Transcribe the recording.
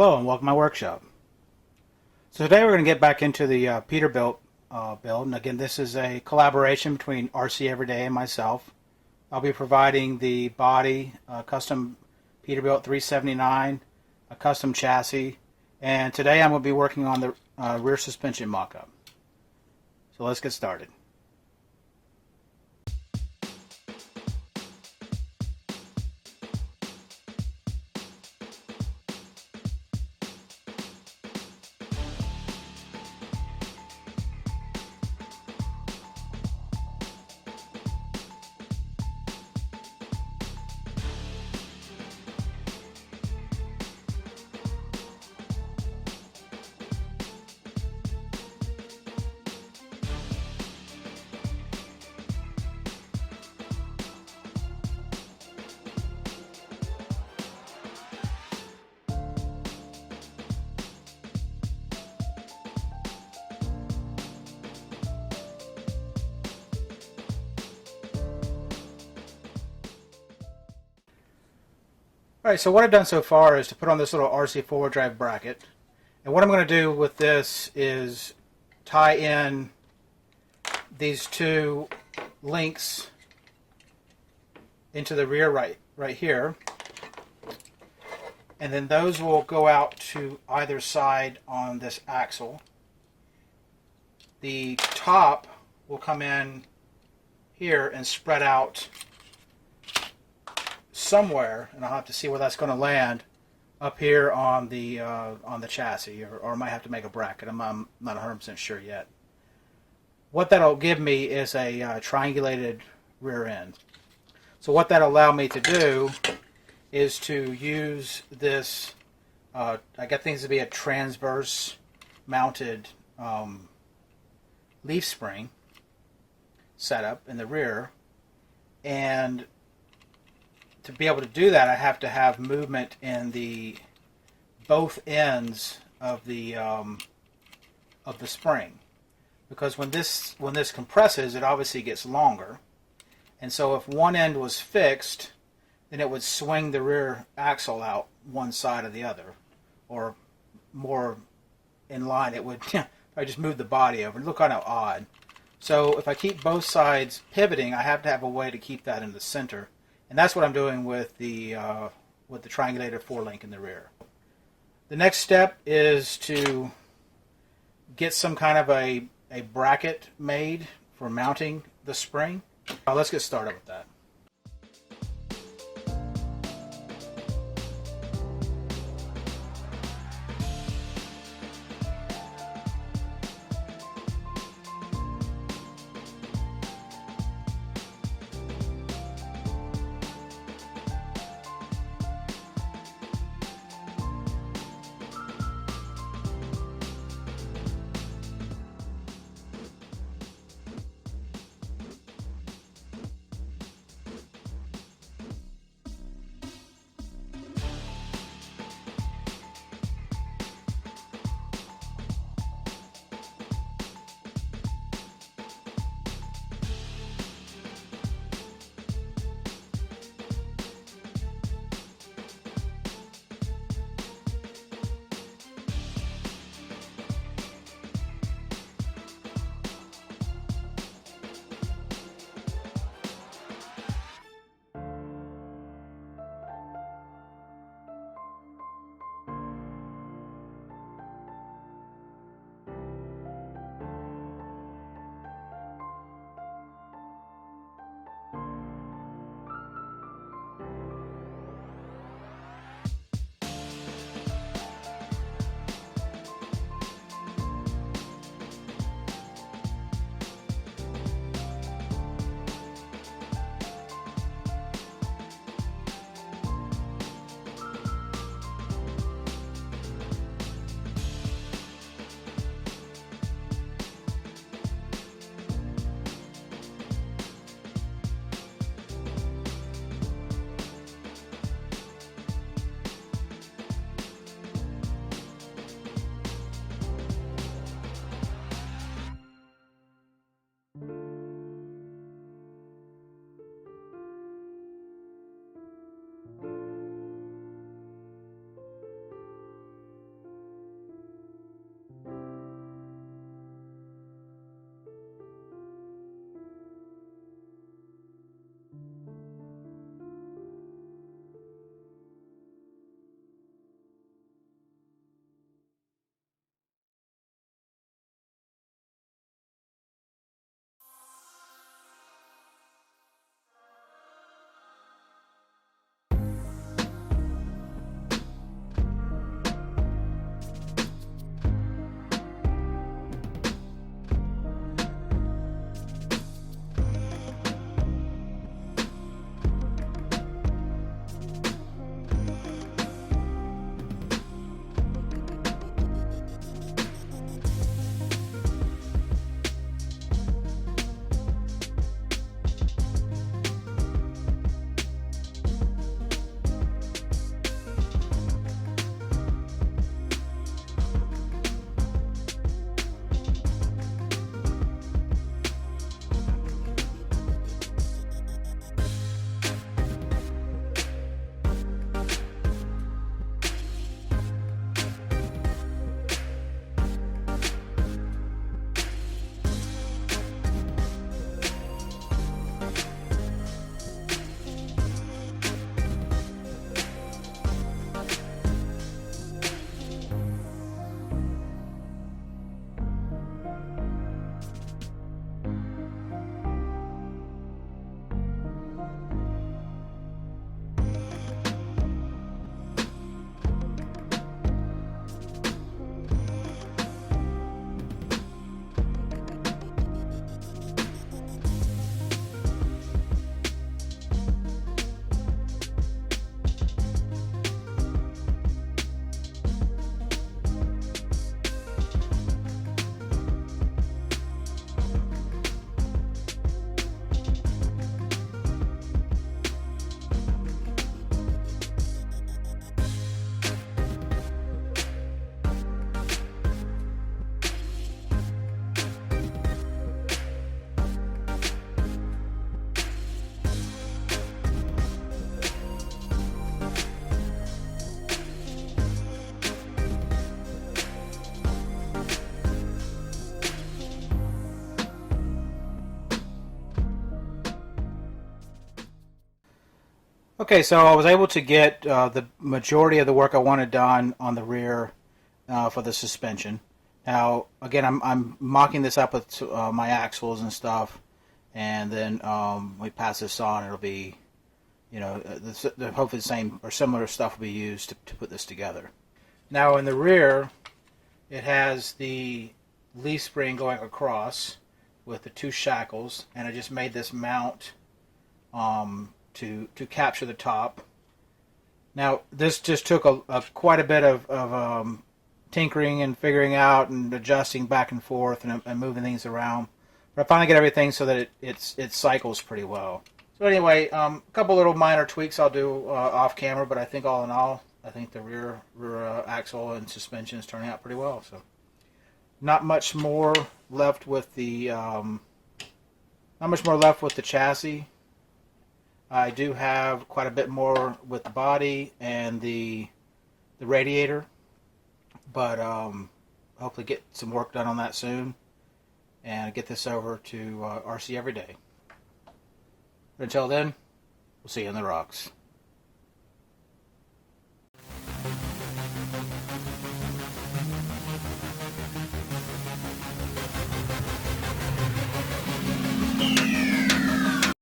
Hello and welcome to my workshop. So today we're going to get back into the Peterbilt build, and again this is a collaboration between RC Everyday and myself. I'll be providing the body, custom Peterbilt 379, a custom chassis, and today I'm going to be working on the rear suspension mock-up. So let's get started. Alright, so what I've done so far is to put on this little RC forward drive bracket. And what I'm going to do with this is tie in these two links into the rear right here. And then those will go out to either side on this axle. The top will come in here and spread out somewhere, and I'll have to see where that's going to land up here on the chassis, or I might have to make a bracket. I'm not 100% sure yet. What that'll give me is a triangulated rear end. So what that'll allow me to do is to use this, I got things to be a transverse mounted leaf spring setup in the rear, and to be able to do that, I have to have movement in the both ends of the spring, because when this compresses, it obviously gets longer, and so if one end was fixed, then it would swing the rear axle out one side or the other, or more in line, it would I just move the body over. It would look kind of odd. So if I keep both sides pivoting, I have to have a way to keep that in the center. And that's what I'm doing with the triangulated four-link in the rear. The next step is to get some kind of a bracket made for mounting the spring. Let's get started with that. Okay, so I was able to get the majority of the work I wanted done on the rear for the suspension. Now, again, I'm mocking this up with my axles and stuff, and then we pass this on. It'll be, hopefully the same or similar stuff will be used to put this together. Now, in the rear, it has the leaf spring going across with the two shackles, and I just made this mount to capture the top. Now, this just took quite a bit of tinkering and figuring out and adjusting back and forth and moving things around. But I finally get everything so that it cycles pretty well. So anyway, a couple little minor tweaks I'll do off camera, but I think all in all, I think the rear axle and suspension is turning out pretty well. So not much more left with the chassis. I do have quite a bit more with the body and the radiator, but hopefully get some work done on that soon and get this over to RC every day. But until then, we'll see you in the rocks.